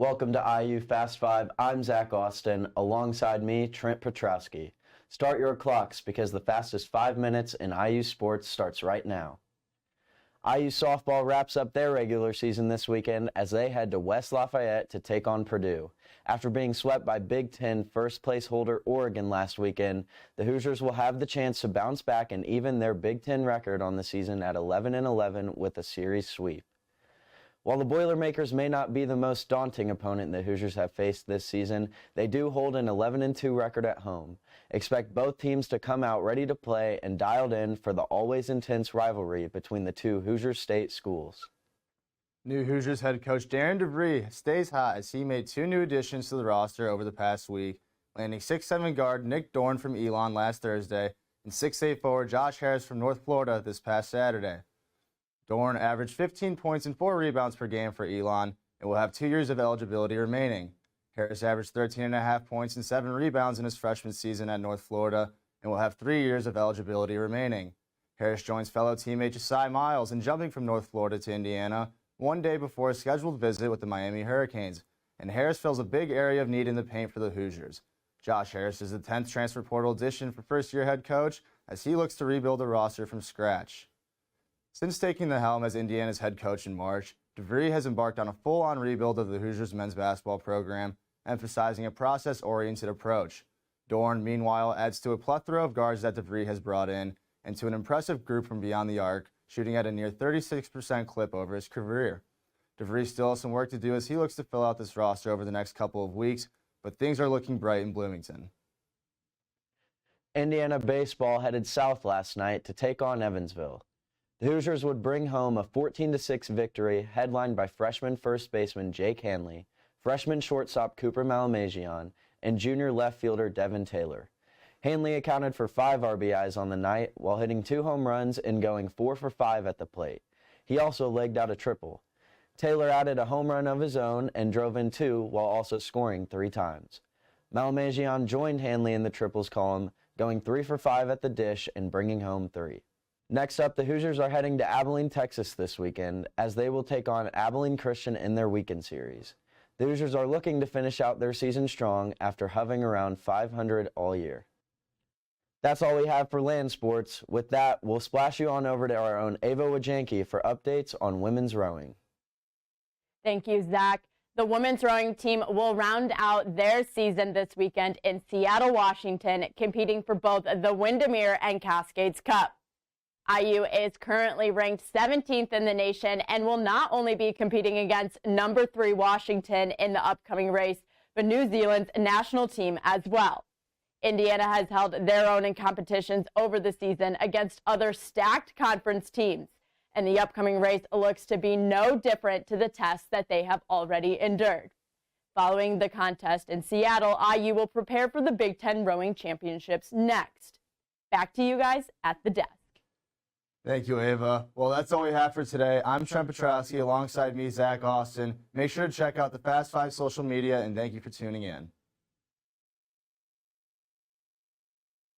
Welcome to IU Fast 5. I'm Zach Austin. Alongside me, Trent Petrowski. Start your clocks because the fastest 5 minutes in IU sports starts right now. IU softball wraps up their regular season this weekend as they head to West Lafayette to take on Purdue. After being swept by Big Ten first-place holder Oregon last weekend, the Hoosiers will have the chance to bounce back and even their Big Ten record on the season at 11-11 with a series sweep. While the Boilermakers may not be the most daunting opponent the Hoosiers have faced this season, they do hold an 11-2 record at home. Expect both teams to come out ready to play and dialed in for the always intense rivalry between the two Hoosier State schools. New Hoosiers head coach Darren DeVree stays hot as he made two new additions to the roster over the past week, landing 6'7" guard Nick Dorn from Elon last Thursday and 6'8" forward Josh Harris from North Florida this past Saturday. Dorn averaged 15 points and 4 rebounds per game for Elon and will have 2 years of eligibility remaining. Harris averaged 13.5 points and 7 rebounds in his freshman season at North Florida and will have 3 years of eligibility remaining. Harris joins fellow teammate Josiah Miles in jumping from North Florida to Indiana 1 day before a scheduled visit with the Miami Hurricanes, and Harris fills a big area of need in the paint for the Hoosiers. Josh Harris is the 10th transfer portal addition for first-year head coach as he looks to rebuild the roster from scratch. Since taking the helm as Indiana's head coach in March, DeVree has embarked on a full-on rebuild of the Hoosiers men's basketball program, emphasizing a process-oriented approach. Dorn, meanwhile, adds to a plethora of guards that DeVree has brought in and to an impressive group from beyond the arc, shooting at a near 36% clip over his career. DeVree still has some work to do as he looks to fill out this roster over the next couple of weeks, but things are looking bright in Bloomington. Indiana baseball headed south last night to take on Evansville. The Hoosiers would bring home a 14-6 victory headlined by freshman first baseman Jake Hanley, freshman shortstop Cooper Malamajian, and junior left fielder Devin Taylor. Hanley accounted for 5 RBIs on the night while hitting 2 home runs and going 4 for 5 at the plate. He also legged out a triple. Taylor added a home run of his own and drove in 2 while also scoring 3 times. Malamajian joined Hanley in the triples column, going 3 for 5 at the dish and bringing home 3. Next up, the Hoosiers are heading to Abilene, Texas this weekend as they will take on Abilene Christian in their weekend series. The Hoosiers are looking to finish out their season strong after hovering around 500 all year. That's all we have for land sports. With that, we'll splash you on over to our own Ava Wajanki for updates on women's rowing. Thank you, Zach. The women's rowing team will round out their season this weekend in Seattle, Washington, competing for both the Windermere and Cascades Cup. IU is currently ranked 17th in the nation and will not only be competing against number 3 Washington in the upcoming race, but New Zealand's national team as well. Indiana has held their own in competitions over the season against other stacked conference teams, and the upcoming race looks to be no different to the tests that they have already endured. Following the contest in Seattle, IU will prepare for the Big Ten Rowing Championships next. Back to you guys at the desk. Thank you, Ava. Well, that's all we have for today. I'm Trent Petrowski alongside me, Zach Austin. Make sure to check out the Fast 5 social media, and thank you for tuning in.